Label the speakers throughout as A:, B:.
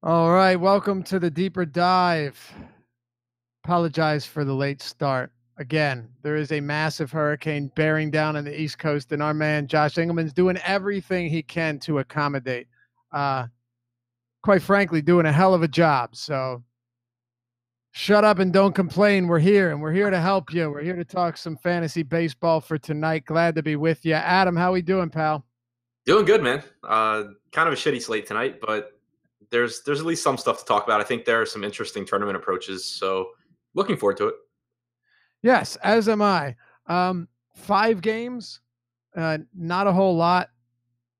A: All right, welcome to the deeper dive. Apologize for the late start. Again, there is a massive hurricane bearing down on the East Coast, and our man Josh Engelman's doing everything he can to accommodate. Uh, quite frankly, doing a hell of a job. So shut up and don't complain. We're here, and we're here to help you. We're here to talk some fantasy baseball for tonight. Glad to be with you, Adam. How we doing, pal?
B: Doing good, man. Kind of a shitty slate tonight, but there's at least some stuff to talk about. I think there are some interesting tournament approaches, so looking forward to it.
A: Yes, as am I. 5 games, not a whole lot.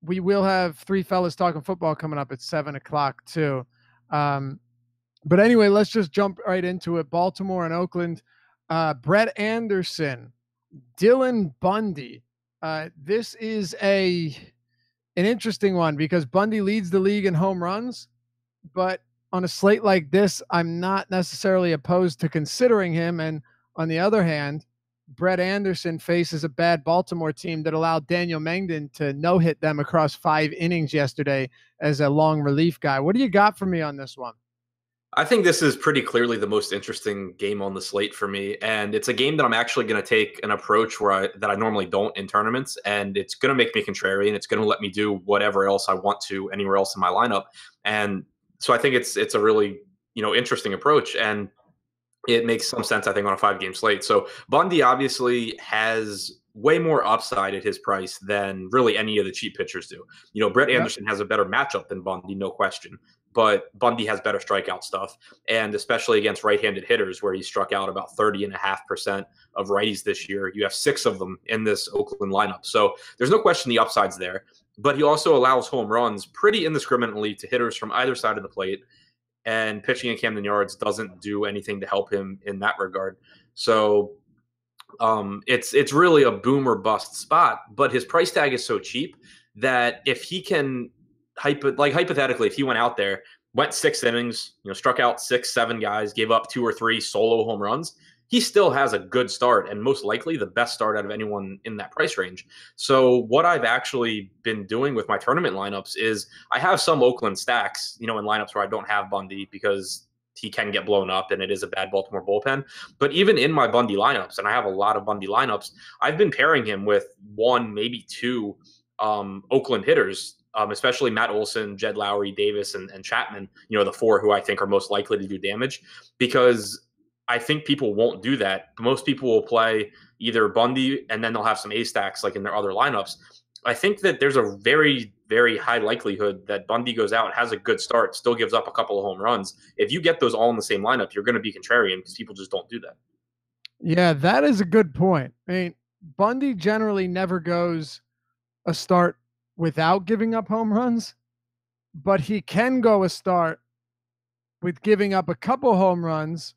A: We will have three fellas talking football coming up at 7 o'clock too. But anyway, let's just jump right into it. Baltimore and Oakland. Brett Anderson, Dylan Bundy. This is an interesting one because Bundy leads the league in home runs, but on a slate like this, I'm not necessarily opposed to considering him. And on the other hand, Brett Anderson faces a bad Baltimore team that allowed Daniel Mengden to no-hit them across 5 innings yesterday as a long relief guy. What do you got for me on this one?
B: I think this is pretty clearly the most interesting game on the slate for me, and it's a game that I'm actually going to take an approach that I normally don't in tournaments, and it's going to make me contrarian. It's going to let me do whatever else I want to anywhere else in my lineup, and so I think it's a really interesting approach, and it makes some sense, I think, on a 5 game slate. So Bundy obviously has way more upside at his price than really any of the cheap pitchers do. Brett
A: Yep.
B: Anderson has a better matchup than Bundy, no question. But Bundy has better strikeout stuff, and especially against right-handed hitters, where he struck out about 30.5% of righties this year. You have 6 of them in this Oakland lineup. So there's no question the upside's there. But he also allows home runs pretty indiscriminately to hitters from either side of the plate, and pitching in Camden Yards doesn't do anything to help him in that regard. So it's really a boom or bust spot. But his price tag is so cheap that if he can hypothetically, if he went out there, went 6 innings, struck out 6, 7 guys, gave up 2 or 3 solo home runs, he still has a good start and most likely the best start out of anyone in that price range. So what I've actually been doing with my tournament lineups is I have some Oakland stacks, in lineups where I don't have Bundy because he can get blown up and it is a bad Baltimore bullpen. But even in my Bundy lineups, and I have a lot of Bundy lineups, I've been pairing him with one, maybe two Oakland hitters, especially Matt Olson, Jed Lowry, Davis, and Chapman, the 4 who I think are most likely to do damage, because I think people won't do that. Most people will play either Bundy and then they'll have some A stacks like in their other lineups. I think that there's a very, very high likelihood that Bundy goes out, has a good start, still gives up a couple of home runs. If you get those all in the same lineup, you're going to be contrarian because people just don't do that.
A: Yeah, that is a good point. I mean, Bundy generally never goes a start without giving up home runs, but he can go a start with giving up a couple home runs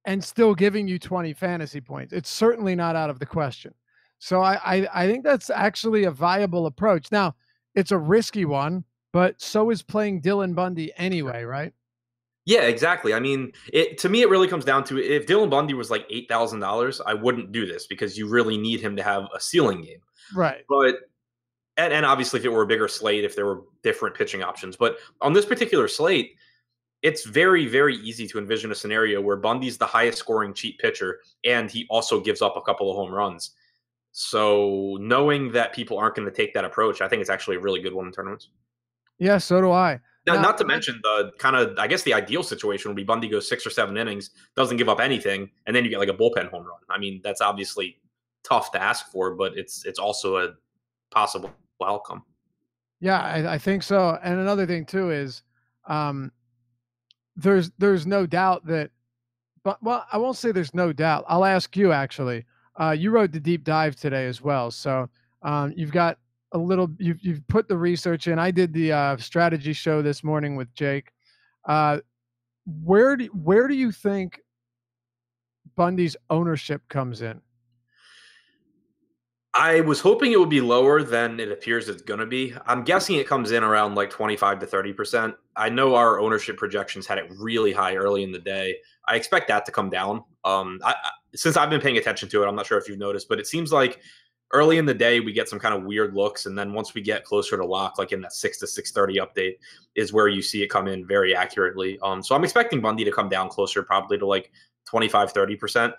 A: and still giving you 20 fantasy points. It's certainly not out of the question. So I think that's actually a viable approach. Now, it's a risky one, but so is playing Dylan Bundy anyway, right?
B: Yeah, exactly. I mean, to me, it really comes down to if Dylan Bundy was like $8,000, I wouldn't do this because you really need him to have a ceiling game.
A: Right.
B: But and obviously, if it were a bigger slate, if there were different pitching options, but on this particular slate, it's very, very easy to envision a scenario where Bundy's the highest scoring cheap pitcher, and he also gives up a couple of home runs. So knowing that people aren't going to take that approach, I think it's actually a really good one in tournaments.
A: Yeah, so do I.
B: Now,
A: Now,
B: not to mention the kind of, I guess the ideal situation would be Bundy goes 6 or 7 innings, doesn't give up anything, and then you get like a bullpen home run. I mean, that's obviously tough to ask for, but it's also a possible outcome.
A: yeah, I think so. And another thing too is um, there's no doubt that, but well, I won't say there's no doubt. I'll ask you actually. You wrote the deep dive today as well, so you've got a little. You've put the research in. I did the strategy show this morning with Jake. Uh, where do you think Bundy's ownership comes in?
B: I was hoping it would be lower than it appears it's going to be. I'm guessing it comes in around like 25 to 30%. I know our ownership projections had it really high early in the day. I expect that to come down. Since I've been paying attention to it, I'm not sure if you've noticed, but it seems like early in the day we get some kind of weird looks, and then once we get closer to lock, like in that 6 to 6:30 update, is where you see it come in very accurately. So I'm expecting Bundy to come down closer, probably to like 25-30%.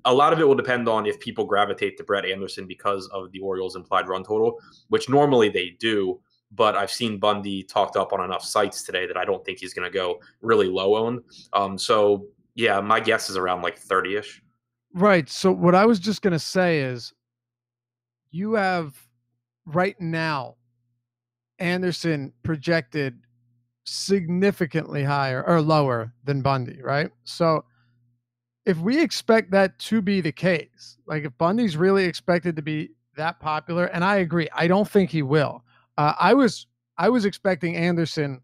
B: A lot of it will depend on if people gravitate to Brett Anderson because of the Orioles implied run total, which normally they do. But I've seen Bundy talked up on enough sites today that I don't think he's going to go really low owned. So yeah, my guess is around like 30-ish.
A: Right. So what I was just going to say is you have right now Anderson projected significantly higher or lower than Bundy, right? So if we expect that to be the case, like if Bundy's really expected to be that popular, and I agree, I don't think he will. I was expecting Anderson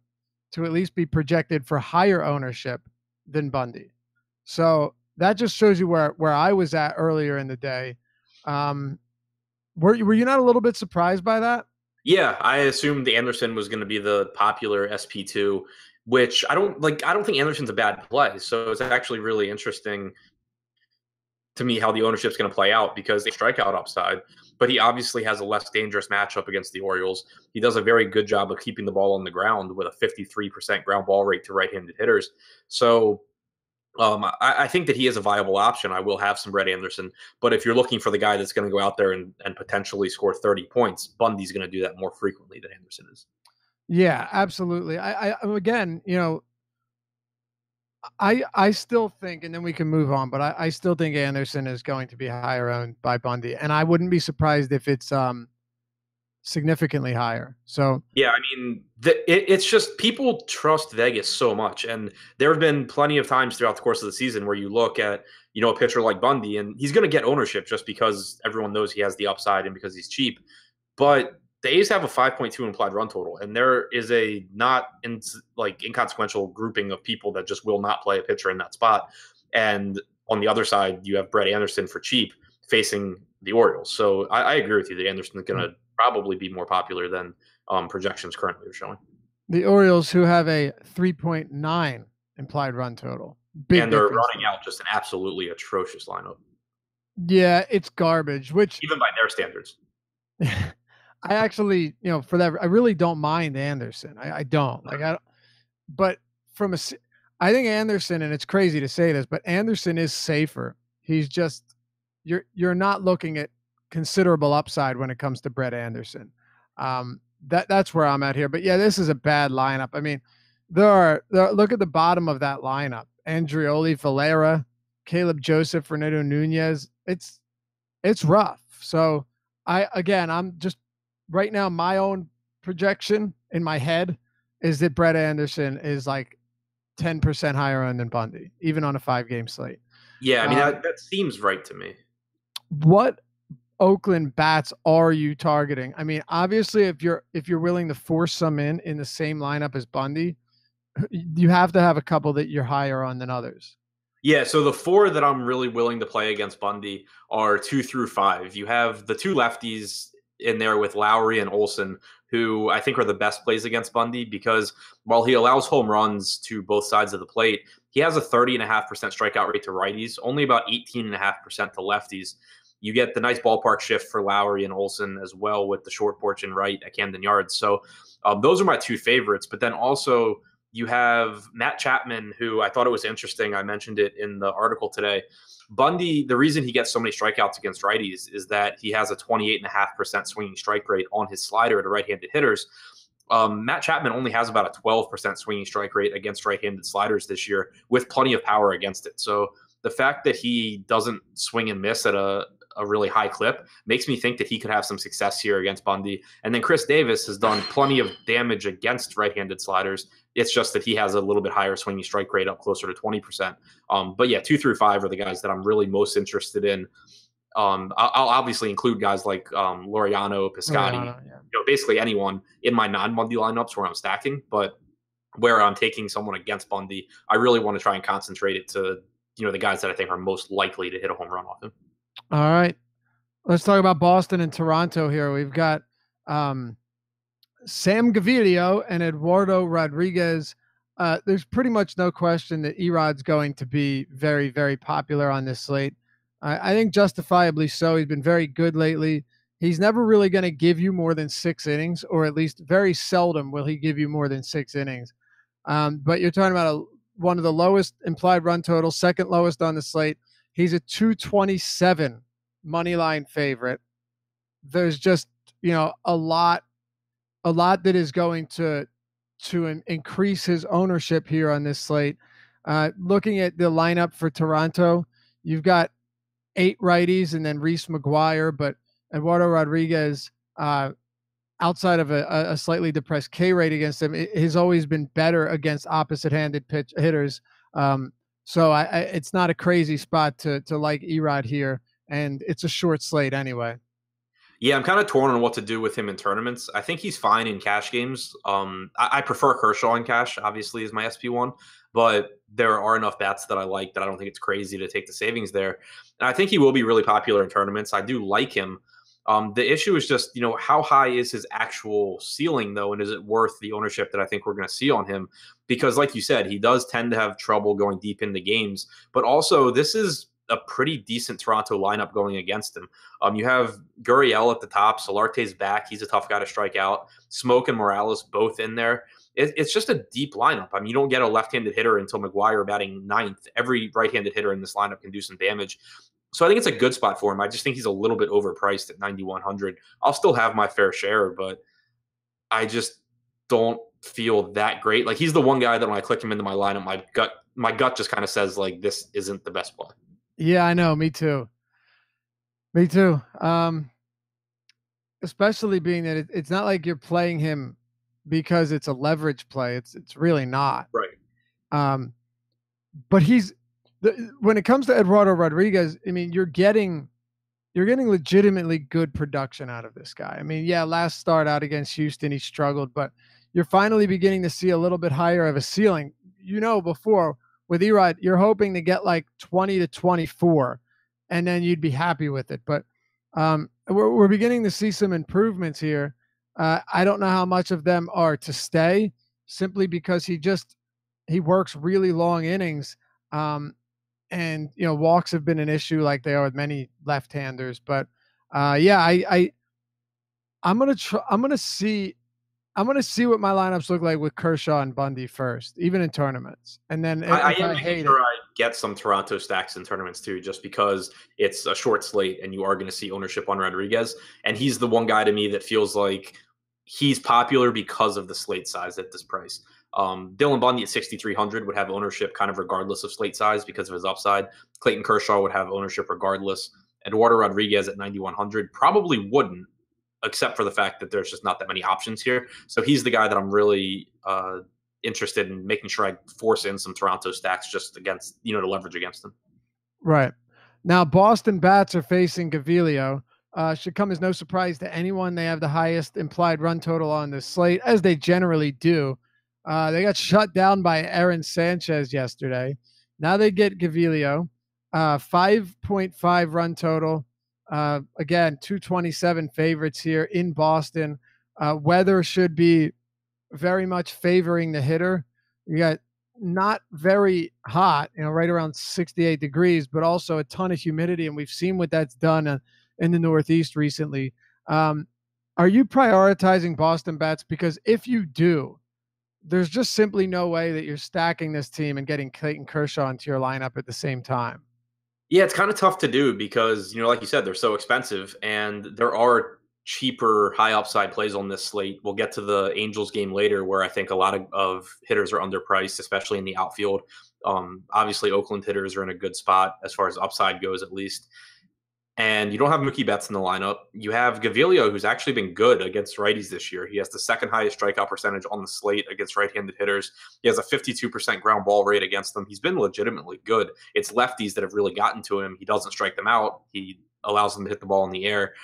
A: to at least be projected for higher ownership than Bundy. So that just shows you where I was at earlier in the day. Were you not a little bit surprised by that?
B: Yeah, I assumed Anderson was going to be the popular SP2, which I don't like. I don't think Anderson's a bad play. So it's actually really interesting to me how the ownership's going to play out because they strikeout upside, but he obviously has a less dangerous matchup against the Orioles. He does a very good job of keeping the ball on the ground with a 53% ground ball rate to right-handed hitters. So I think that he is a viable option. I will have some Brett Anderson, but if you're looking for the guy that's going to go out there and potentially score 30 points, Bundy's going to do that more frequently than Anderson is.
A: Yeah, absolutely. I again, I still think, and then we can move on, but I still think Anderson is going to be higher owned by Bundy, and I wouldn't be surprised if it's significantly higher. So
B: yeah, I mean, it's just people trust Vegas so much, and there have been plenty of times throughout the course of the season where you look at a pitcher like Bundy, and he's going to get ownership just because everyone knows he has the upside and because he's cheap. But the A's have a 5.2 implied run total, and there is a not inconsequential grouping of people that just will not play a pitcher in that spot. And on the other side, you have Brett Anderson for cheap facing the Orioles. So I agree with you that Anderson is going to probably be more popular than projections currently are showing.
A: The Orioles, who have a 3.9 implied run total,
B: and they're running out just an absolutely atrocious lineup.
A: Yeah, it's garbage, which
B: even by their standards.
A: I actually, for that, I really don't mind Anderson. I don't but I think Anderson, and it's crazy to say this, but Anderson is safer. He's just, you're not looking at considerable upside when it comes to Brett Anderson. That's where I'm at here. But yeah, this is a bad lineup. I mean, look at the bottom of that lineup: Andrioli, Valera, Caleb Joseph, Fernando Nunez. It's rough. So I'm just right now, my own projection in my head is that Brett Anderson is like 10% higher owned than Bundy, even on a 5-game slate.
B: Yeah, I mean that seems right to me.
A: What Oakland bats are you targeting? I mean, obviously, if you're willing to force some in the same lineup as Bundy, you have to have a couple that you're higher on than others.
B: Yeah, so the 4 that I'm really willing to play against Bundy are 2 through 5. You have the 2 lefties in there with Lowry and Olson, who I think are the best plays against Bundy because while he allows home runs to both sides of the plate, he has a 30.5% strikeout rate to righties, only about 18.5% to lefties. You get the nice ballpark shift for Lowry and Olson as well with the short porch and right at Camden Yards. So those are my 2 favorites. But then also you have Matt Chapman, who I thought it was interesting. I mentioned it in the article today. Bundy, the reason he gets so many strikeouts against righties is that he has a 28.5% swinging strike rate on his slider to right-handed hitters. Matt Chapman only has about a 12% swinging strike rate against right-handed sliders this year with plenty of power against it. So the fact that he doesn't swing and miss at a really high clip makes me think that he could have some success here against Bundy. And then Chris Davis has done plenty of damage against right-handed sliders. It's just that he has a little bit higher swinging strike rate, up closer to 20%. But yeah, 2 through 5 are the guys that I'm really most interested in. I'll obviously include guys like Laureano, Piscotty, basically anyone in my non-Bundy lineups where I'm stacking. But where I'm taking someone against Bundy, I really want to try and concentrate it to the guys that I think are most likely to hit a home run off him.
A: All right, let's talk about Boston and Toronto here. We've got Sam Gaviglio and Eduardo Rodriguez. There's pretty much no question that Erod's going to be very, very popular on this slate. I think justifiably so. He's been very good lately. he's never really going to give you more than 6 innings, or at least very seldom will he give you more than 6 innings. But you're talking about one of the lowest implied run totals, second lowest on the slate. He's a 227 money line favorite. There's just, a lot that is going to increase his ownership here on this slate. Looking at the lineup for Toronto, you've got 8 righties and then Reese McGuire, but Eduardo Rodriguez, outside of a slightly depressed K rate against him, has always been better against opposite-handed pitch hitters. So it's not a crazy spot to like Erod here, and it's a short slate anyway.
B: Yeah, I'm kind of torn on what to do with him in tournaments. I think he's fine in cash games. I prefer Kershaw in cash, obviously, as my SP1, but there are enough bats that I like that I don't think it's crazy to take the savings there. And I think he will be really popular in tournaments. I do like him. The issue is just, how high is his actual ceiling, though, and is it worth the ownership that I think we're going to see on him? Because, like you said, he does tend to have trouble going deep into games, but also this is a pretty decent Toronto lineup going against him. You have Gurriel at the top. Solarte's back. He's a tough guy to strike out. Smoke and Morales both in there. It's just a deep lineup. I mean, you don't get a left-handed hitter until McGuire batting ninth. Every right-handed hitter in this lineup can do some damage. So I think it's a good spot for him. I just think he's a little bit overpriced at 9,100. I'll still have my fair share, but I just don't feel that great. Like, he's the one guy that when I click him into my lineup, my gut just kind of says, like, this isn't the best play.
A: Yeah, I know. Me too. Me too. Especially being that it's not like you're playing him because it's a leverage play. It's really not.
B: Right.
A: But when it comes to Eduardo Rodriguez, I mean, you're getting legitimately good production out of this guy. I mean, yeah, last start out against Houston, he struggled, but you're finally beginning to see a little bit higher of a ceiling. Before with Erod, you're hoping to get like 20 to 24, and then you'd be happy with it. But we're beginning to see some improvements here. I don't know how much of them are to stay, simply because he works really long innings. And walks have been an issue, like they are with many left-handers. But I'm gonna see what my lineups look like with Kershaw and Bundy first, even in tournaments. And then
B: I am making sure I get some Toronto stacks in tournaments too, just because it's a short slate and you are going to see ownership on Rodriguez. And he's the one guy to me that feels like he's popular because of the slate size at this price. Dylan Bundy at 6,300 would have ownership kind of regardless of slate size because of his upside. Clayton Kershaw would have ownership regardless. Eduardo Rodriguez at 9,100 probably wouldn't, except for the fact that there's just not that many options here. So he's the guy that I'm really interested in making sure I force in some Toronto stacks just against, to leverage against him.
A: Right. Now, Boston bats are facing Gaviglio. Should come as no surprise to anyone. They have the highest implied run total on this slate, as they generally do. They got shut down by Aaron Sanchez yesterday. Now they get Gaviglio, 5.5 run total. Again, 227 favorites here in Boston. Weather should be very much favoring the hitter. You got not very hot, right around 68 degrees, but also a ton of humidity, and we've seen what that's done in the Northeast recently. Are you prioritizing Boston bats? Because if you do, there's just simply no way that you're stacking this team and getting Clayton Kershaw into your lineup at the same time.
B: Yeah, it's kind of tough to do because, like you said, they're so expensive, and there are cheaper high upside plays on this slate. We'll get to the Angels game later, where I think a lot of hitters are underpriced, especially in the outfield. Obviously, Oakland hitters are in a good spot as far as upside goes, at least. And you don't have Mookie Betts in the lineup. You have Gaviglio, who's actually been good against righties this year. He has the second highest strikeout percentage on the slate against right-handed hitters. He has a 52% ground ball rate against them. He's been legitimately good. It's lefties that have really gotten to him. He doesn't strike them out. He allows them to hit the ball in the air.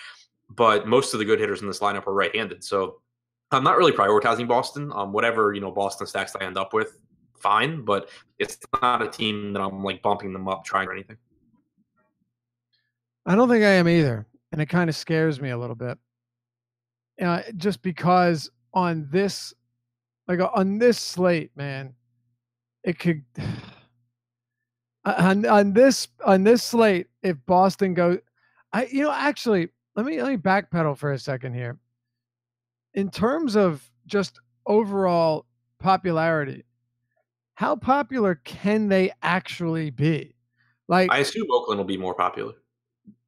B: But most of the good hitters in this lineup are right-handed. So I'm not really prioritizing Boston. Whatever, Boston stacks I end up with, fine. But it's not a team that I'm like bumping them up trying or anything.
A: I don't think I am either, and it kind of scares me a little bit. Just because on this slate, man, it could on this slate, if Boston goes, actually, let me backpedal for a second here. In terms of just overall popularity, how popular can they actually be? Like,
B: I assume Oakland will be more popular.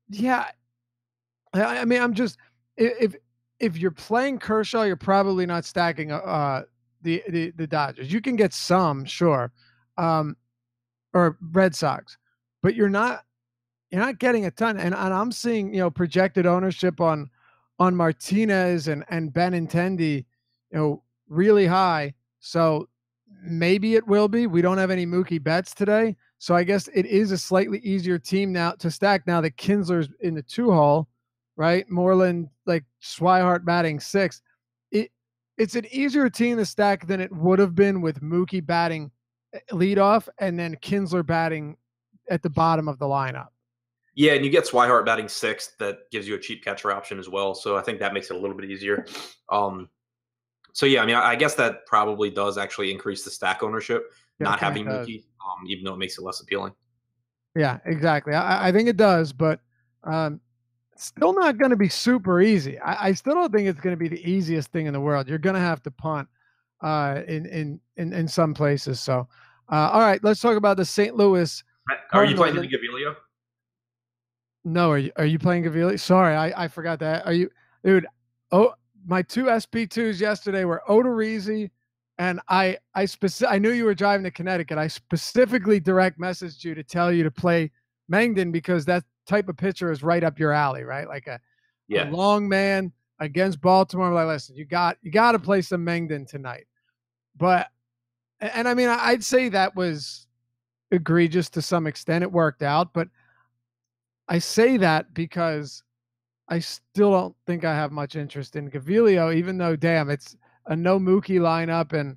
A: yeah, I mean, I'm just if if you're playing Kershaw, you're probably not stacking the Dodgers. You can get some, sure, um, or Red Sox, but you're not getting a ton. And I'm seeing, projected ownership on Martinez and Benintendi, really high. So maybe it will be. We don't have any Mookie Betts today. So I guess it is a slightly easier team now to stack now that Kinsler's in the 2 hole, right? Moreland, like Swihart batting 6. It it's an easier team to stack than it would have been with Mookie batting leadoff and then Kinsler batting at the bottom of the lineup.
B: Yeah, and you get Swihart batting sixth. That gives you a cheap catcher option as well. So I think that makes it a little bit easier. Um, so yeah, I mean, I guess that probably does actually increase the stack ownership,
A: Yeah, I
B: not
A: think it
B: having
A: does.
B: Mookie, even though it makes it less appealing.
A: Yeah, exactly. I think it does, but um, still not going to be super easy. I still don't think it's going to be the easiest thing in the world. You're going to have to punt in some places. So, all right, let's talk about the St. Louis
B: Are you
A: Cardinals.
B: playing any Gavilio?
A: No, are you playing Gavilli? Sorry, I forgot that. Are you, dude? Oh, my two SP2s yesterday were Odorizzi, and I knew you were driving to Connecticut. I specifically direct messaged you to tell you to play Mangden because that type of pitcher is right up your alley, right? Like a
B: Yeah.
A: long man against Baltimore. I'm like, listen, you got to play some Mangden tonight. But and I mean, I'd say that was egregious to some extent. It worked out, but I say that because I still don't think I have much interest in Gavilio, even though, damn, it's a no Mookie lineup and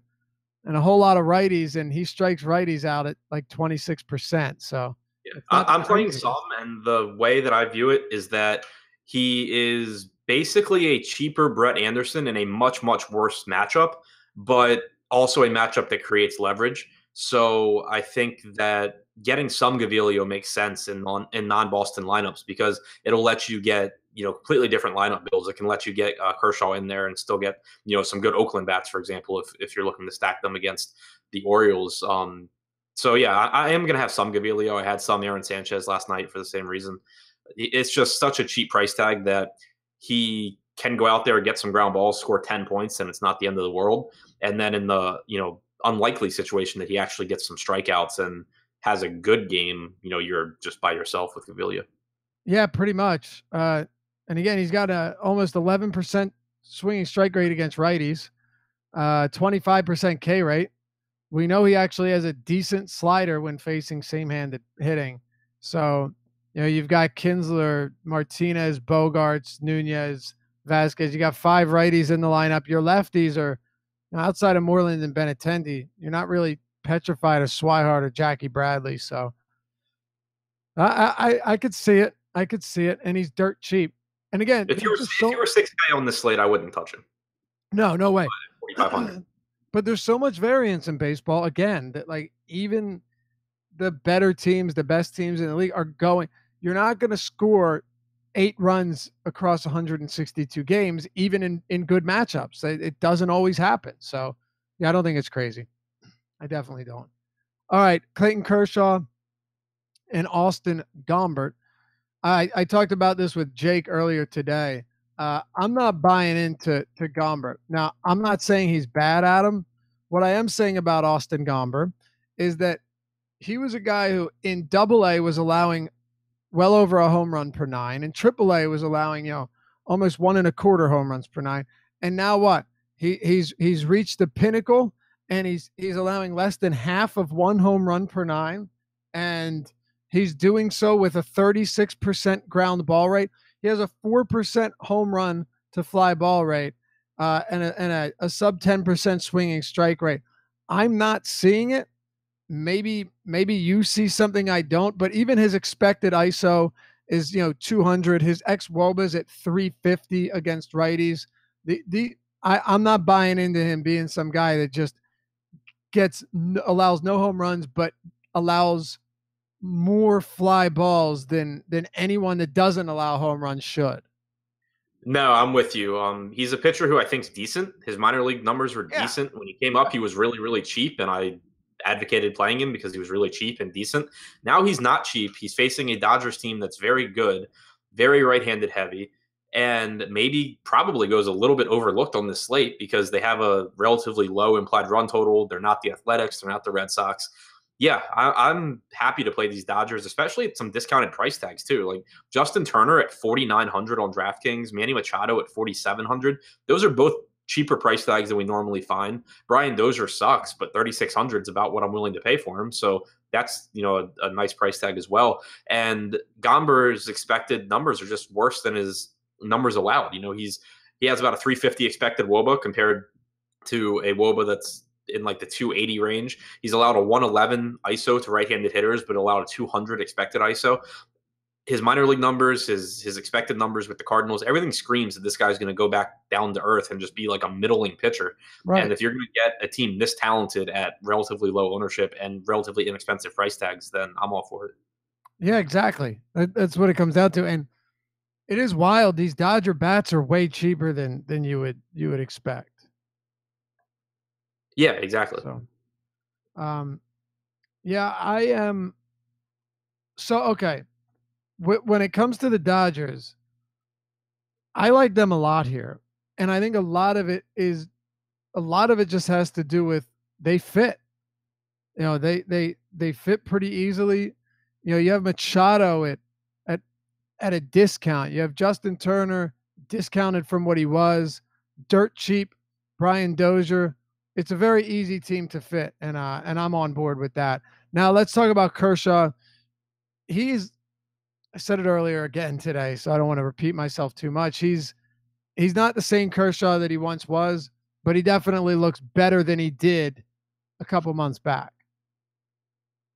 A: a whole lot of righties, and he strikes righties out at like 26%. So
B: Yeah.
A: it's not the
B: I'm playing some,
A: craziest.
B: and the way that I view it is that he is basically a cheaper Brett Anderson in a much, much worse matchup, but also a matchup that creates leverage. So I think that getting some Gavilio makes sense in non Boston lineups because it'll let you get completely different lineup builds. It can let you get Kershaw in there and still get some good Oakland bats, for example, if you're looking to stack them against the Orioles. So yeah, I am going to have some Gavilio. I had some Aaron Sanchez last night for the same reason. It's just such a cheap price tag that he can go out there and get some ground balls, score 10 points, and it's not the end of the world. And then in the unlikely situation that he actually gets some strikeouts and has a good game, you're just by yourself with Gavilia.
A: Yeah, pretty much. And again, he's got a almost 11% swinging strike rate against righties, 25% K rate. We know he actually has a decent slider when facing same-handed hitting. So, you've got Kinsler, Martinez, Bogarts, Nunez, Vasquez. You got 5 righties in the lineup. Your lefties are outside of Moreland and Benintendi. You're not really petrified of Swihart or Jackie Bradley. So I could see it. I could see it, and he's dirt cheap. And again,
B: If you
A: there's
B: were
A: just
B: if you were 6K on this slate, I wouldn't touch him.
A: no way.
B: 4,500.
A: But there's so much variance in baseball again that like even the better teams, the best teams in the league are going. You're not going to score 8 runs across 162 games, even in good matchups. It doesn't always happen. So, yeah, I don't think it's crazy. I definitely don't. All right, Clayton Kershaw and Austin Gombert. I talked about this with Jake earlier today. I'm not buying into Gombert. Now, I'm not saying he's bad at him. What I am saying about Austin Gombert is that he was a guy who in Double A was allowing well over a home run per 9, and Triple A was allowing almost 1.25 home runs per 9. And now what? He's reached the pinnacle, and he's allowing less than half of 1 home run per 9, and he's doing so with a 36% ground ball rate. He has a 4% home run to fly ball rate, and a sub 10% swinging strike rate. I'm not seeing it. Maybe you see something I don't, but even his expected ISO is 200. His ex WOBA is at 350 against righties. I'm not buying into him being some guy that just allows no home runs, but allows more fly balls than anyone that doesn't allow home runs should.
B: No, I'm with you. He's a pitcher who I think is decent. His minor league numbers were
A: Yeah.
B: decent. When he came up, he was really, really cheap, and I advocated playing him because he was really cheap and decent. Now he's not cheap. He's facing a Dodgers team that's very good, very right-handed heavy, and maybe probably goes a little bit overlooked on this slate because they have a relatively low implied run total. They're not the Athletics. They're not the Red Sox. Yeah, I'm happy to play these Dodgers, especially at some discounted price tags too. Like Justin Turner at 4,900 on DraftKings, Manny Machado at 4,700. Those are both cheaper price tags than we normally find. Brian Dozier sucks, but 3,600 is about what I'm willing to pay for him. So that's a nice price tag as well. And Gomber's expected numbers are just worse than his numbers allowed. He has about a 350 expected WOBA compared to a WOBA that's in like the 280 range. He's allowed a 111 ISO to right-handed hitters, but allowed a 200 expected ISO. His minor league numbers, his expected numbers with the Cardinals, everything screams that this guy's going to go back down to earth and just be like a middling pitcher.
A: Right.
B: And if you're going to get a team this talented at relatively low ownership and relatively inexpensive price tags, then I'm all for it.
A: Yeah, exactly. That's what it comes down to. And it is wild. These Dodger bats are way cheaper than you would expect.
B: Yeah, exactly.
A: So, yeah, I am. So, okay. When it comes to the Dodgers, I like them a lot here. And I think a lot of it just has to do with they fit. They fit pretty easily. You have Machado at a discount. You have Justin Turner discounted from what he was, dirt cheap. Brian Dozier. It's a very easy team to fit, and I'm on board with that. Now let's talk about Kershaw. I said it earlier again today, so I don't want to repeat myself too much. He's not the same Kershaw that he once was, but he definitely looks better than he did a couple months back.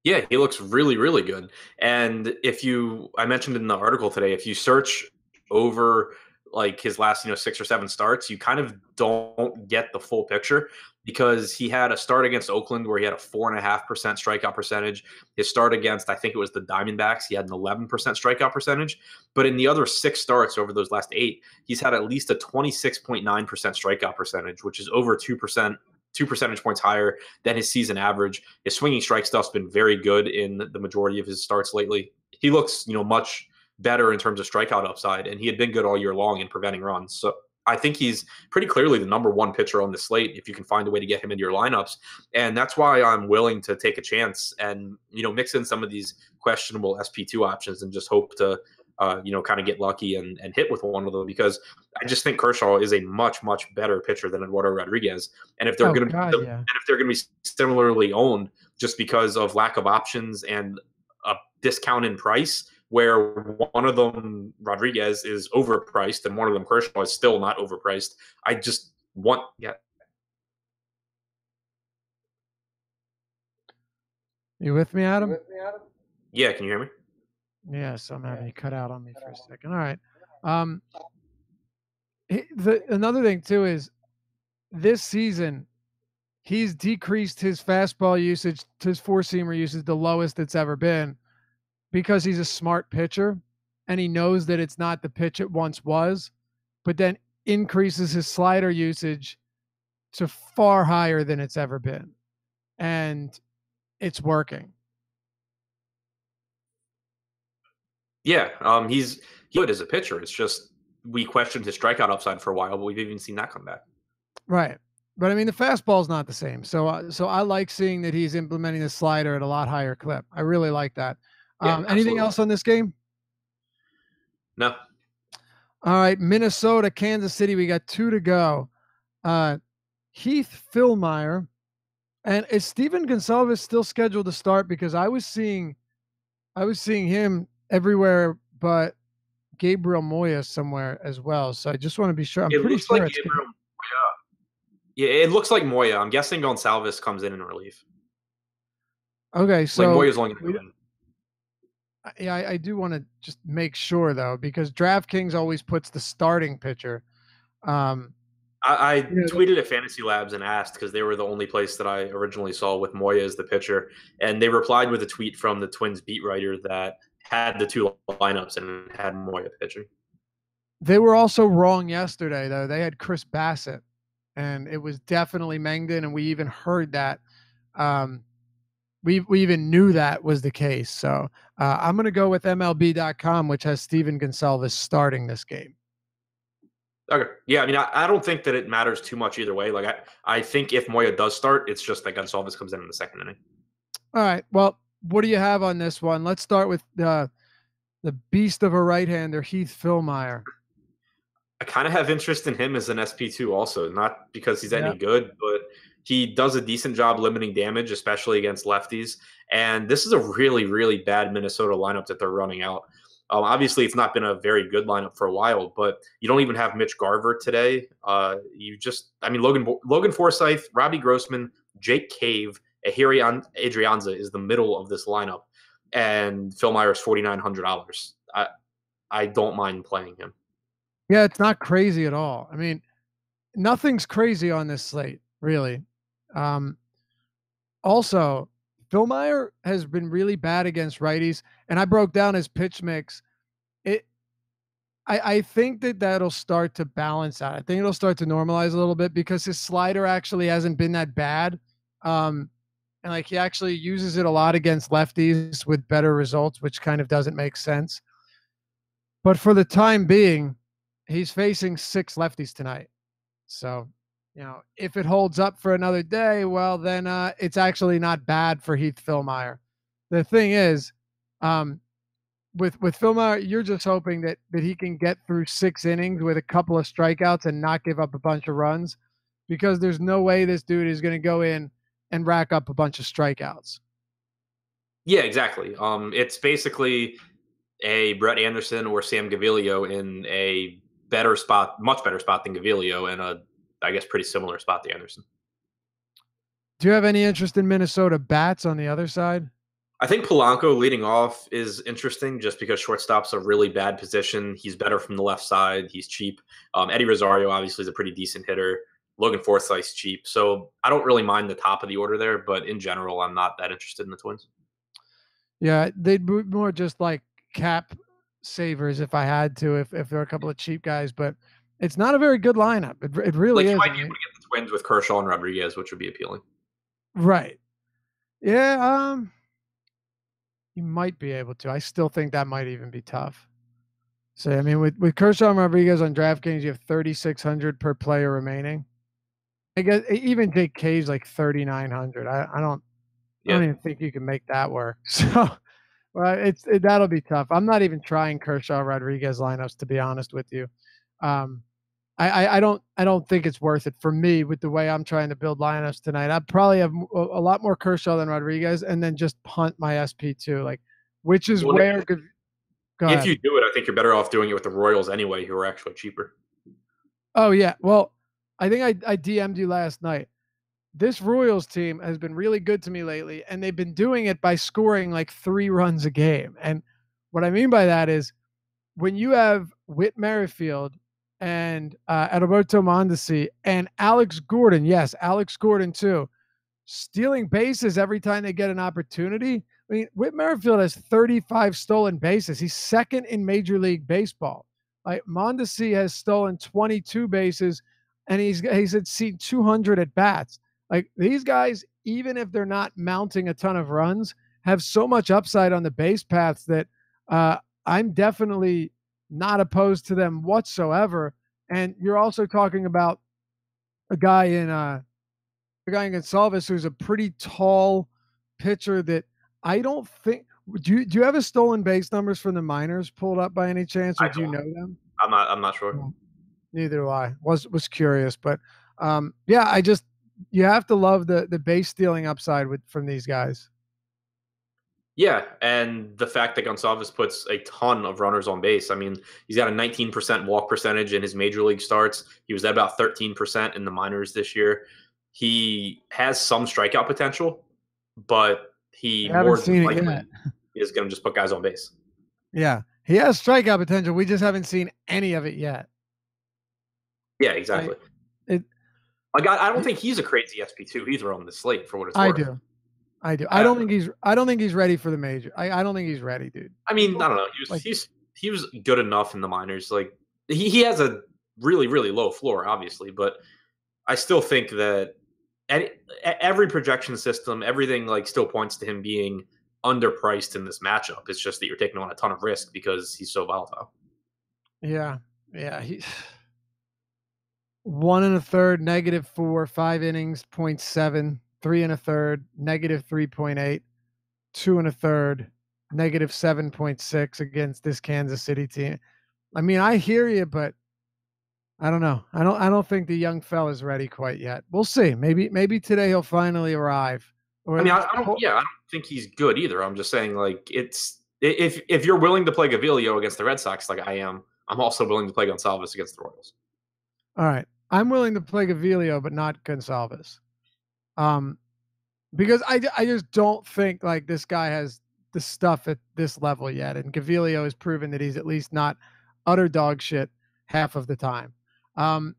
B: Yeah, he looks really, really good. And I mentioned in the article today, if you search over like his last, 6 or 7 starts, you kind of don't get the full picture because he had a start against Oakland where he had a 4.5% strikeout percentage. His start against, I think it was the Diamondbacks, he had an 11% strikeout percentage. But in the other 6 starts over those last 8, he's had at least a 26.9% strikeout percentage, which is over 2 percentage points higher than his season average. His swinging strike stuff's been very good in the majority of his starts lately. He looks, much better in terms of strikeout upside, and he had been good all year long in preventing runs. So I think he's pretty clearly the number 1 pitcher on the slate if you can find a way to get him into your lineups. And that's why I'm willing to take a chance and, mix in some of these questionable SP2 options and just hope to kind of get lucky and hit with one of them, because I just think Kershaw is a much, much better pitcher than Eduardo Rodriguez. And if they're going to be similarly owned just because of lack of options and a discount in price, where one of them, Rodriguez, is overpriced and one of them, Kershaw, is still not overpriced, I just want
A: You with me, Adam?
B: Yeah, can you hear me?
A: Yeah, somehow you cut out on me for a second. All right. Another thing too is this season he's decreased his fastball usage, his 4-seamer usage, the lowest it's ever been, because he's a smart pitcher and he knows that it's not the pitch it once was, but then increases his slider usage to far higher than it's ever been. And it's working.
B: Yeah, he's good as a pitcher. It's just we questioned his strikeout upside for a while, but we've even seen that come back.
A: Right. But I mean, the fastball's not the same. So I like seeing that he's implementing the slider at a lot higher clip. I really like that.
B: Yeah,
A: anything else on this game?
B: No.
A: All right. Minnesota, Kansas City. We got 2 to go. Heath Fillmeyer. And is Steven Gonsalves still scheduled to start? Because I was seeing him everywhere but Gabriel Moya somewhere as well. So I just want to be sure. I'm pretty sure it's Gabriel Moya.
B: Yeah, it looks like Moya. I'm guessing Gonsalves comes in relief.
A: Okay, so
B: like Moya's only going to come in.
A: Yeah, I do want to just make sure though, because DraftKings always puts the starting pitcher.
B: I tweeted at Fantasy Labs and asked because they were the only place that I originally saw with Moya as the pitcher, and they replied with a tweet from the Twins beat writer that had the 2 lineups and had Moya pitching.
A: They were also wrong yesterday, though. They had Chris Bassett, and it was definitely Mengden, and we even heard that. Um, we even knew that was the case. So I'm going to go with MLB.com, which has Steven Gonsalves starting this game.
B: Okay. Yeah, I mean, I don't think that it matters too much either way. Like, I think if Moya does start, it's just that Gonsalves comes in the second inning.
A: All right. Well, what do you have on this one? Let's start with the beast of a right-hander, Heath Fillmyer.
B: I kind of have interest in him as an SP2 also, not because he's
A: Yeah.
B: any good, but he does a decent job limiting damage, especially against lefties. And this is a really, really bad Minnesota lineup that they're running out. Obviously, it's not been a very good lineup for a while, but you don't even have Mitch Garver today. Logan Forsythe, Robbie Grossman, Jake Cave, Ahiri Adrianza is the middle of this lineup, and Phil Myers $4,900. I don't mind playing him.
A: Yeah, it's not crazy at all. I mean, nothing's crazy on this slate, really. Also, Fillmyer has been really bad against righties, and I broke down his pitch mix. I think that'll start to balance out. I think it'll start to normalize a little bit because his slider actually hasn't been that bad. And like he actually uses it a lot against lefties with better results, which kind of doesn't make sense. But for the time being, he's facing 6 lefties tonight. So, if it holds up for another day, well, then it's actually not bad for Heath Fillmyer. The thing is, with Fillmyer, you're just hoping that he can get through 6 innings with a couple of strikeouts and not give up a bunch of runs, because there's no way this dude is going to go in and rack up a bunch of strikeouts.
B: Yeah, exactly. It's basically a Brett Anderson or Sam Gaviglio in a better spot, much better spot than Gaviglio, and I guess pretty similar spot to Anderson.
A: Do you have any interest in Minnesota bats on the other side?
B: I think Polanco leading off is interesting just because shortstop's a really bad position. He's better from the left side. He's cheap. Eddie Rosario obviously is a pretty decent hitter. Logan Forsythe's cheap. So I don't really mind the top of the order there, but in general, I'm not that interested in the Twins.
A: Yeah, they'd be more just like cap savers if I had to, if there are a couple of cheap guys, but it's not a very good lineup. It really is.
B: You might be able to get the Twins with Kershaw and Rodriguez, which would be appealing.
A: Right. Yeah, you might be able to. I still think that might even be tough. So I mean, with Kershaw and Rodriguez on DraftKings, you have 3,600 per player remaining. I guess even Jake K's like 3,900. I don't even think you can make that work. So, well, that'll be tough. I'm not even trying Kershaw Rodriguez lineups, to be honest with you. I don't think it's worth it for me with the way I'm trying to build lineups tonight. I probably have a lot more Kershaw than Rodriguez, and then just punt my SP2, like, which is where.
B: If you do it, I think you're better off doing it with the Royals anyway, who are actually cheaper.
A: Oh yeah, well, I think I DM'd you last night. This Royals team has been really good to me lately, and they've been doing it by scoring like 3 runs a game. And what I mean by that is when you have Whit Merrifield and Adalberto Mondesi and Alex Gordon, yes, Alex Gordon too, stealing bases every time they get an opportunity. I mean, Whit Merrifield has 35 stolen bases. He's second in Major League Baseball. Like Mondesi has stolen 22 bases, and he's seen 200 at bats. Like these guys, even if they're not mounting a ton of runs, have so much upside on the base paths that I'm definitely not opposed to them whatsoever. And you're also talking about a guy in Gonsalves who's a pretty tall pitcher that I don't think. Do you have his stolen base numbers from the minors pulled up by any chance, or do you know them?
B: I'm not sure.
A: No, neither do I. Was curious, but yeah, you have to love the base stealing upside from these guys.
B: Yeah, and the fact that Gonsalves puts a ton of runners on base. I mean, he's got a 19% walk percentage in his major league starts. He was at about 13% in the minors this year. He has some strikeout potential, but he more than likely is going to just put guys on base.
A: Yeah, he has strikeout potential. We just haven't seen any of it yet.
B: Yeah, exactly. I don't think he's a crazy SP2 either on the slate for what it's worth.
A: I do. I don't think he's ready for the major. I don't think he's ready, dude.
B: I mean, I don't know. He was good enough in the minors. Like he has a really, really low floor, obviously, but I still think that every projection system, everything like still points to him being underpriced in this matchup. It's just that you're taking on a ton of risk because he's so volatile.
A: Yeah. Yeah. He 1 1/3, -4, 5 innings, .7, 3 1/3, -3.8, 2 1/3, -7.6 against this Kansas City team. I mean, I hear you, but I don't know. I don't think the young fella's ready quite yet. We'll see. Maybe today he'll finally arrive.
B: I
A: Or
B: mean, I don't. Yeah, I don't think he's good either. I'm just saying, like, it's if you're willing to play Gavilio against the Red Sox, like I am, I'm also willing to play Gonsalves against the Royals.
A: all right. I'm willing to play Gavilio, but not Gonsalves. Um, because I just don't think like this guy has the stuff at this level yet. And Gavilio has proven that he's at least not utter dog shit half of the time. Um,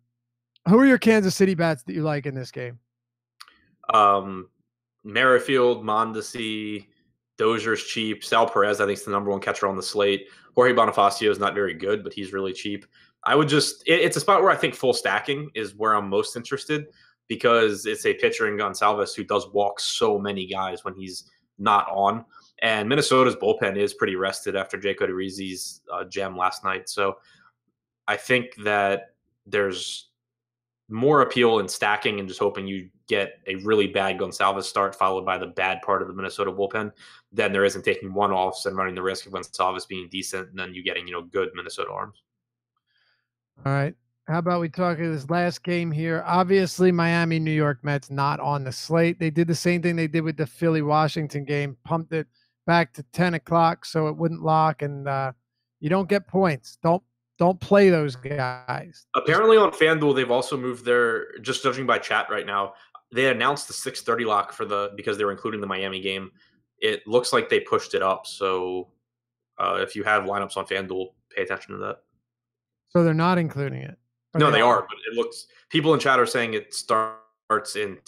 A: who are your Kansas City bats that you like in this game?
B: Um, Merrifield, Mondesi, Dozier's cheap. Sal Perez, I think, is the number one catcher on the slate. Jorge Bonifacio is not very good, but he's really cheap. I would just, it's a spot where I think full stacking is where I'm most interested because it's a pitcher in Gonsalves who does walk so many guys when he's not on. And Minnesota's bullpen is pretty rested after Jake Odorizzi's gem last night. So I think that there's more appeal in stacking and just hoping you get a really bad Gonsalves start followed by the bad part of the Minnesota bullpen than there isn't taking one offs and running the risk of Gonsalves being decent and then you getting, good Minnesota arms.
A: All right. How about we talk this last game here? Obviously, Miami, New York Mets not on the slate. They did the same thing they did with the Philly Washington game, pumped it back to 10 o'clock so it wouldn't lock, and you don't get points. Don't play those guys.
B: Apparently on FanDuel, they've also moved their, just judging by chat right now, they announced the 6:30 lock because they were including the Miami game. It looks like they pushed it up. So if you have lineups on FanDuel, pay attention to that.
A: So they're not including it.
B: No, they are, but it looks people in chat are saying it starts in.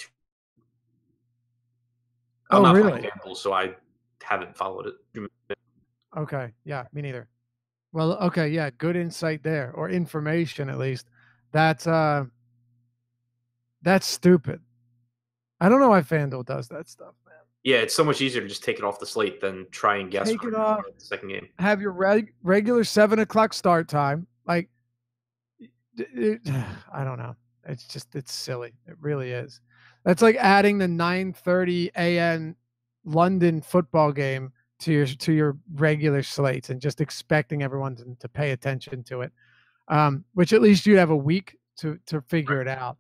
B: I'm not
A: really?
B: playing FanDuel, so I haven't followed it.
A: Okay. Yeah, me neither. Well, okay, yeah, good insight there, or information at least. That's stupid. I don't know why FanDuel does that stuff, man.
B: Yeah, it's so much easier to just take it off the slate than try and guess
A: Take it off.
B: The second game.
A: Have your regular 7 o'clock start time. Like, I don't know. It's silly. It really is. That's like adding the 9:30 a.m. London football game to your regular slates and just expecting everyone to pay attention to it. Which at least you'd have a week to figure it out.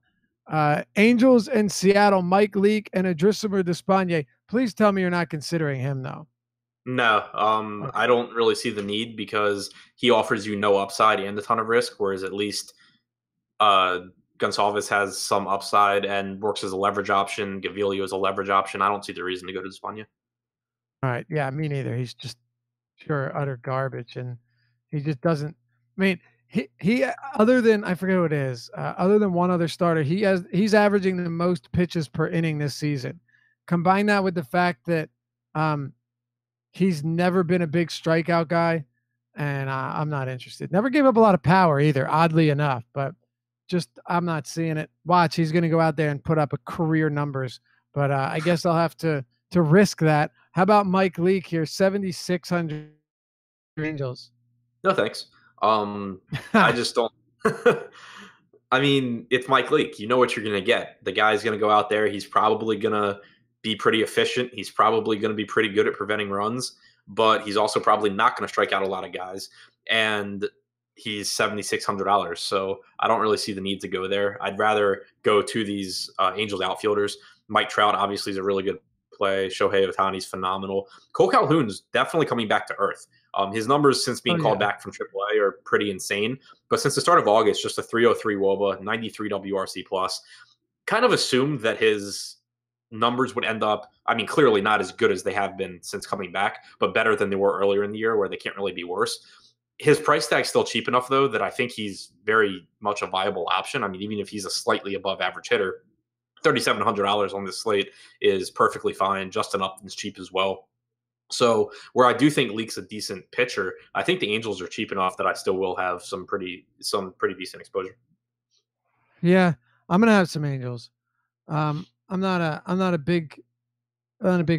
A: Angels and Seattle, Mike Leake and Adrisamer Despaigne. Please tell me you're not considering him, though.
B: No,
A: Okay.
B: I don't really see the need because he offers you no upside and a ton of risk, whereas at least Gonsalves has some upside and works as a leverage option. Gavilio is a leverage option. I don't see the reason to go to Despaigne.
A: All right. Yeah, me neither. He's just pure utter garbage, and he just doesn't. I mean, he other than I forget who it is, other than one other starter, he's averaging the most pitches per inning this season. Combine that with the fact that he's never been a big strikeout guy, and I'm not interested. Never gave up a lot of power either, oddly enough, but just I'm not seeing it. Watch, he's going to go out there and put up a career numbers, but I guess I'll have to risk that. How about Mike Leake here, 7,600 Angels?
B: No, thanks. I just don't. I mean, it's Mike Leake. You know what you're going to get. The guy's going to go out there. He's probably going to be pretty efficient. He's probably going to be pretty good at preventing runs, but he's also probably not going to strike out a lot of guys. And he's $7,600. So I don't really see the need to go there. I'd rather go to these Angels outfielders. Mike Trout obviously is a really good play. Shohei Ohtani's phenomenal. Cole Calhoun's definitely coming back to earth. His numbers since being called back from AAA are pretty insane. But since the start of August, just a 303 WOBA, 93 WRC plus. Kind of assumed that his numbers would end up, I mean, clearly not as good as they have been since coming back, but better than they were earlier in the year where they can't really be worse. His price tag's still cheap enough, though, that I think he's very much a viable option. I mean, even if he's a slightly above average hitter, $3,700 on this slate is perfectly fine. Justin Upton's cheap as well. So where I do think Leake's a decent pitcher, I think the Angels are cheap enough that I still will have some pretty decent exposure.
A: Yeah, I'm gonna have some Angels. I'm not a big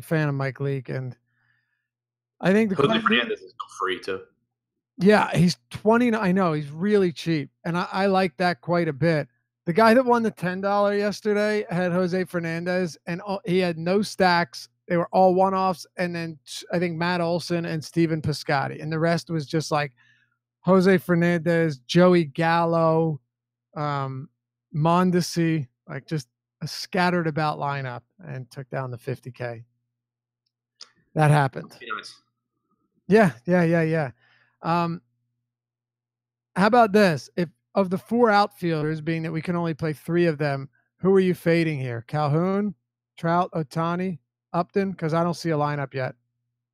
A: fan of Mike Leake, and I think
B: Jose Fernandez is still free too.
A: yeah, he's 20. I know he's really cheap, and I like that quite a bit. The guy that won the $10 yesterday had Jose Fernandez, and he had no stacks. They were all one offs, and then I think Matt Olson and Steven Piscotty, and the rest was just like Jose Fernandez, Joey Gallo, um, Mondesi, like just a scattered about lineup, and took down the 50K. That happened.
B: Nice.
A: Yeah. How about this? If of the 4 outfielders, being that we can only play 3 of them, who are you fading here? Calhoun, Trout, Ohtani, Upton? Because I don't see a lineup yet.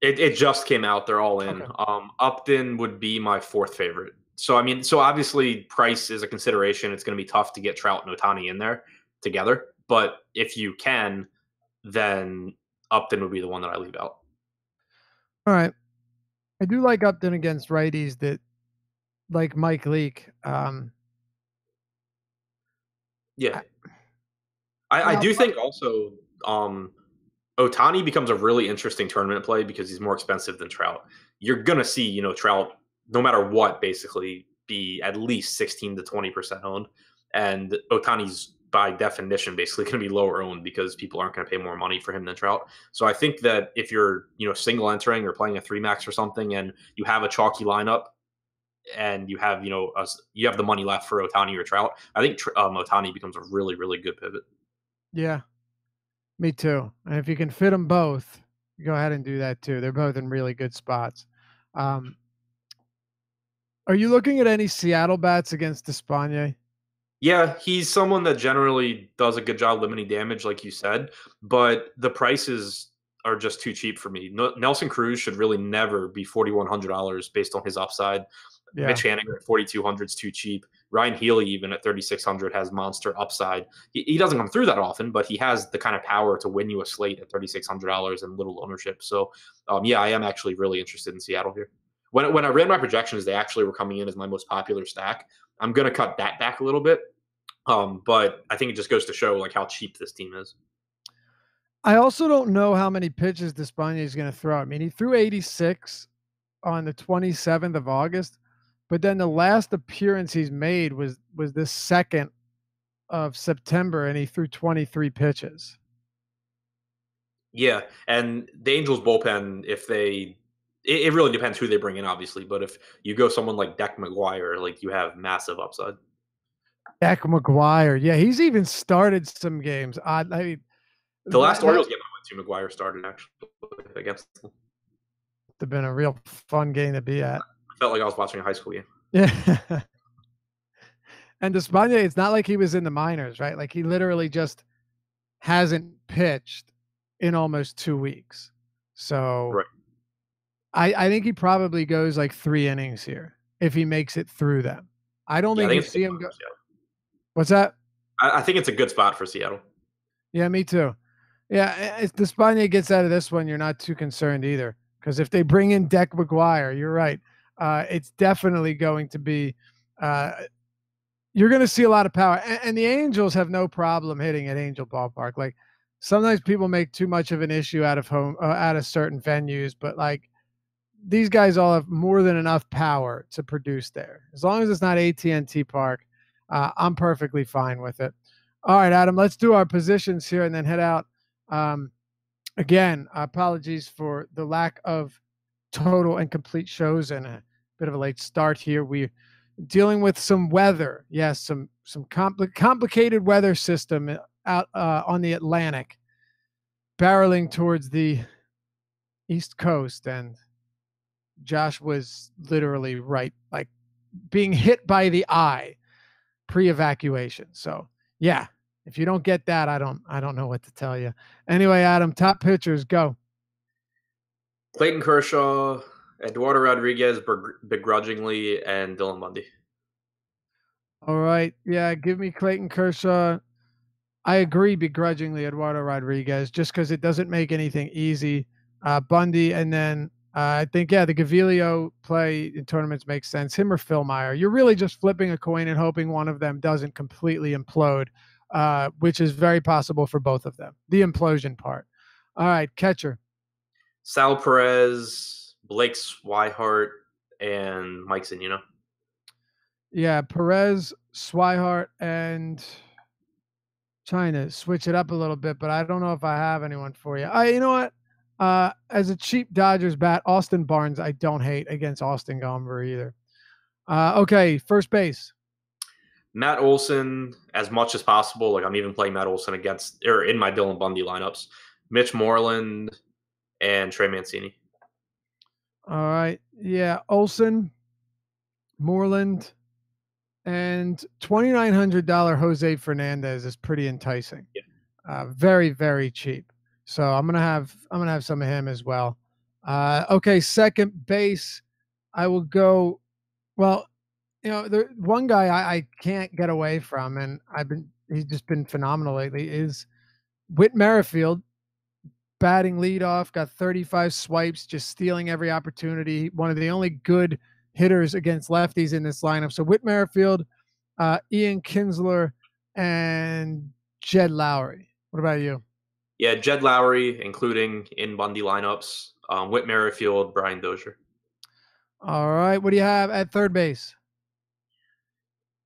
B: It just came out. They're all in.
A: Okay.
B: Upton would be my 4th favorite. So I mean, so obviously price is a consideration. It's going to be tough to get Trout and Ohtani in there together. But if you can, then Upton would be the one that I leave out.
A: All right. I do like Upton against righties that like Mike Leake.
B: Yeah. I do think also Ohtani becomes a really interesting tournament play because he's more expensive than Trout. You're going to see, Trout, no matter what, basically be at least 16 to 20% owned. And Ohtani's by definition basically going to be lower owned because people aren't going to pay more money for him than Trout. So I think that if you're, single entering or playing a 3-max or something and you have a chalky lineup and you have, you have the money left for Ohtani or Trout, I think Ohtani becomes a really, really good pivot.
A: Yeah, me too. And if you can fit them both, go ahead and do that too. They're both in really good spots. Are you looking at any Seattle bats against Despaigne?
B: Yeah, he's someone that generally does a good job limiting damage, like you said, but the prices are just too cheap for me. Nelson Cruz should really never be $4,100 based on his upside.
A: Yeah.
B: Mitch Haniger at 4,200 is too cheap. Ryan Healy, even at 3,600, has monster upside. He doesn't come through that often, but he has the kind of power to win you a slate at $3,600 and little ownership. So, yeah, I am actually really interested in Seattle here. When I ran my projections, they actually were coming in as my most popular stack. I'm going to cut that back a little bit, but I think it just goes to show like how cheap this team is.
A: I also don't know how many pitches Despaigne is going to throw. I mean, he threw 86 on the 27th of August, but then the last appearance he's made was the 2nd of September, and he threw 23 pitches.
B: Yeah, and the Angels bullpen, it really depends who they bring in, obviously. But if you go someone like Deck McGuire, like you have massive upside.
A: Deck McGuire, yeah, he's even started some games. The
B: last Orioles game I went to, McGuire started actually against them.
A: It'd have been a real fun game to be at.
B: I felt like I was watching a high school game.
A: Yeah. And Despaigne, it's not like he was in the minors, right? Like he literally just hasn't pitched in almost 2 weeks. So
B: right.
A: I think he probably goes like 3 innings here if he makes it through them. I don't think you see him go. What's that?
B: I think it's a good spot for Seattle.
A: Yeah, me too. Yeah, if Despaigne gets out of this one, you're not too concerned either. Because if they bring in Deck McGuire, you're right. It's definitely going to be you're going to see a lot of power. And the Angels have no problem hitting at Angel Ballpark. Like sometimes people make too much of an issue out of certain venues, but like these guys all have more than enough power to produce there. As long as it's not AT&T Park, I'm perfectly fine with it. All right, Adam, let's do our positions here and then head out. Again, apologies for the lack of total and complete shows and a bit of a late start here. We're dealing with some weather. Yes, some complicated weather system out on the Atlantic, barreling towards the East Coast, and Josh was literally right, like being hit by the eye pre-evacuation. So yeah, if you don't get that, I don't know what to tell you. Anyway, Adam, top pitchers, go.
B: Clayton Kershaw, Eduardo Rodriguez begrudgingly, and Dylan Bundy.
A: All right. Yeah, give me Clayton Kershaw. I agree begrudgingly Eduardo Rodriguez just because it doesn't make anything easy. Bundy, and then I think, yeah, the Gavilio play in tournaments makes sense. Him or Phil Meyer. You're really just flipping a coin and hoping one of them doesn't completely implode, which is very possible for both of them. The implosion part. All right, catcher.
B: Sal Perez, Blake Swihart, and Mike Zunino.
A: Yeah, Perez, Swihart, and trying to switch it up a little bit, but I don't know if I have anyone for you. You know what? As a cheap Dodgers bat, Austin Barnes, I don't hate against Austin Gomber either. Okay, first base.
B: Matt Olson, as much as possible. Like I'm even playing Matt Olson against or in my Dylan Bundy lineups. Mitch Moreland and Trey Mancini.
A: All right. Yeah, Olson, Moreland, and $2,900 Jose Fernandez is pretty enticing.
B: Yeah.
A: Very, very cheap. So I'm gonna have some of him as well. Okay, second base. I will go. Well, the one guy I can't get away from, and he's just been phenomenal lately, is Whit Merrifield, batting leadoff, got 35 swipes, just stealing every opportunity. One of the only good hitters against lefties in this lineup. So Whit Merrifield, Ian Kinsler, and Jed Lowry. What about you?
B: Yeah, Jed Lowry, including in Bundy lineups. Whit Merrifield, Brian Dozier.
A: All right. What do you have at third base?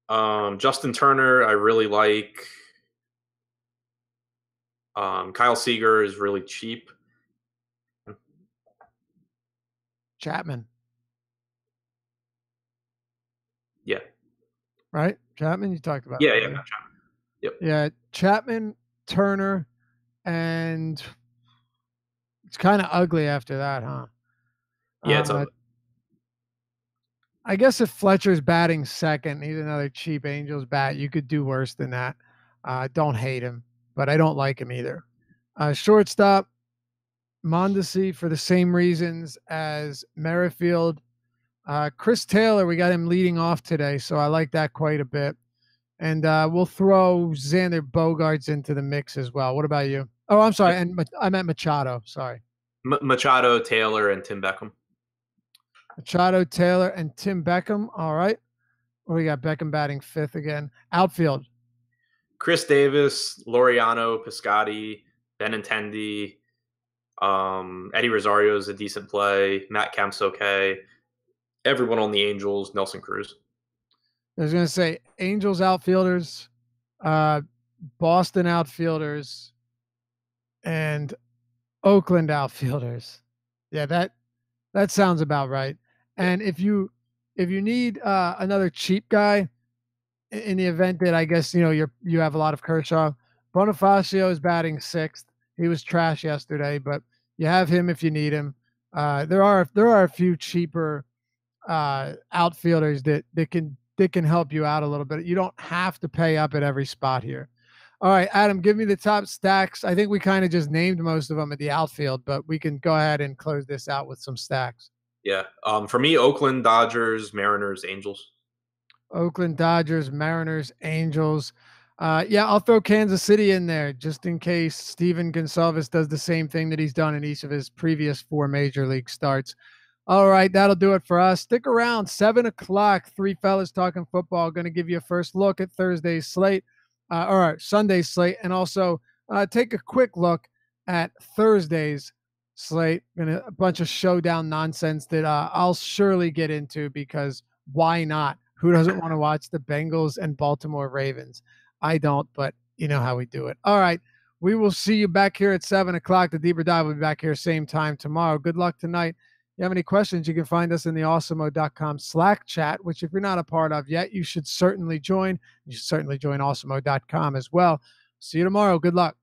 B: Justin Turner, I really like. Kyle Seager is really cheap.
A: Chapman.
B: Yeah.
A: Right? Chapman, you talked about.
B: Yeah, Chapman. Yep.
A: Yeah, Chapman, Turner, and it's kind of ugly after that, huh?
B: Yeah, it's ugly.
A: I guess if Fletcher's batting second, he's another cheap Angels bat. You could do worse than that. Don't hate him, but I don't like him either. Shortstop, Mondesi for the same reasons as Merrifield. Chris Taylor, we got him leading off today, so I like that quite a bit. And we'll throw Xander Bogaerts into the mix as well. What about you? Oh, I'm sorry, and I meant Machado. Sorry.
B: Machado, Taylor, and Tim Beckham.
A: Machado, Taylor, and Tim Beckham. All right. We got Beckham batting fifth again. Outfield.
B: Chris Davis, Laureano, Piscotty, Benintendi, Eddie Rosario is a decent play. Matt Kemp's okay. Everyone on the Angels, Nelson Cruz.
A: I was going to say Angels outfielders, Boston outfielders, and Oakland outfielders. Yeah, that sounds about right. And if you need another cheap guy in the event that I guess you have a lot of Kershaw, Bonifacio is batting sixth. He was trash yesterday, but you have him if you need him. There are a few cheaper outfielders that can help you out a little bit. You don't have to pay up at every spot here. All right, Adam, give me the top stacks. I think we kind of just named most of them at the outfield, but we can go ahead and close this out with some stacks.
B: Yeah. For me, Oakland, Dodgers, Mariners, Angels.
A: Oakland, Dodgers, Mariners, Angels. Yeah, I'll throw Kansas City in there just in case Steven Gonsalves does the same thing that he's done in each of his previous 4 major league starts. All right, that'll do it for us. Stick around, 7 o'clock. 3 fellas talking football. Going to give you a first look at Thursday's slate, or Sunday's slate, and also take a quick look at Thursday's slate. A bunch of showdown nonsense that I'll surely get into because why not? Who doesn't want to watch the Bengals and Baltimore Ravens? I don't, but you know how we do it. All right, we will see you back here at 7 o'clock. The Deeper Dive will be back here same time tomorrow. Good luck tonight. If you have any questions, you can find us in the awesemo.com Slack chat, which if you're not a part of yet, you should certainly join. You should certainly join awesemo.com as well. See you tomorrow. Good luck.